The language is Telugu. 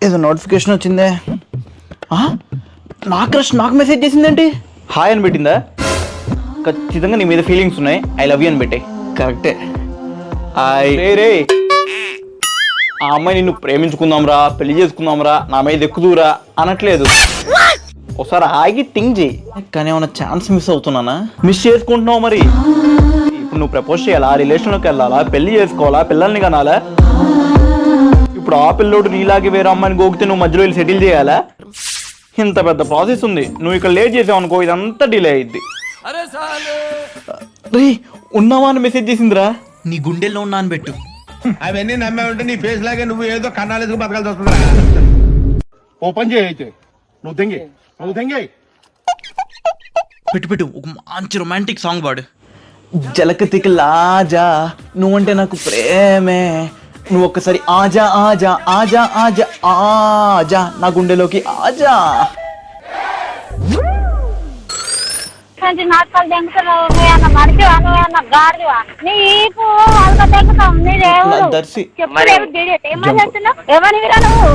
ఏదో నోటిఫికేషన్ వచ్చిందే. నా క్రష్ నాకు మెసేజ్ చేసిందేంటి? హాయ్ అని పెట్టిందా? ఖచ్చితంగా నీ మీద ఫీలింగ్స్ ఉన్నాయి. ఐ లవ్ యూ అని పెట్టే. కరెక్టే. రే ఆ అమ్మాయి నిన్ను ప్రేమించుకుందాంరా, పెళ్లి చేసుకుందాంరా, నా మీద ఎక్కుదూరా అనట్లేదు. ఒకసారి ఆగి థింక్ చేయి. కానీ ఏమన్నా ఛాన్స్ మిస్ అవుతున్నానా? మిస్ చేసుకుంటున్నావు మరి. ఇప్పుడు నువ్వు ప్రపోజ్ చేయాలా, రిలేషన్లోకి వెళ్ళాలా, పెళ్లి చేసుకోవాలా, పిల్లల్ని కనాలా? ఇప్పుడు ఆ పిల్లోడు నీలాగే వేరే అమ్మాయిని గోకితే నువ్వు మధ్యలో వెళ్ళి సెటిల్ చేయాలా? ఇంత పెద్ద ప్రాసెస్ ఉంది. నువ్వు ఇక్కడ లేట్ చేసావు అనుకో, ఇదంతా డిలే అయ్యిద్ది. రే ఉన్నావా అని మెసేజ్ చేసిందిరా. నీ గుండెల్లో ఉన్నా అని పెట్టు. అవన్నీ నమ్మే ఉంటే నీ ఫేస్ లాగే నువ్వు ఏదో కన్నాలేసుకు బతకాల్సి వస్తుందా? ఓపెన్ చేయి అయితే. నువ్వు తెంగి పెట్టు ఒక మంచి రొమాంటిక్ సాంగ్ పాడు. జలకతికి లాజా నువ్వంటే నాకు ప్రేమే, నువ్వు ఒక్కసారి ఆజా ఆజా ఆజా ఆజా ఆజా నా గుండెలోకి ఆజా. నాటకాలు దెంగుతున్నావు, నువ్వేమన్నా మనిషివా, నువ్వేమన్నా గాడివా? నీకు వాళ్ళ దెంగుతాం, నీదేవు చెప్పు. ఏమని మాట్లాడుతున్నావు? ఎవరివిరా నువ్వు?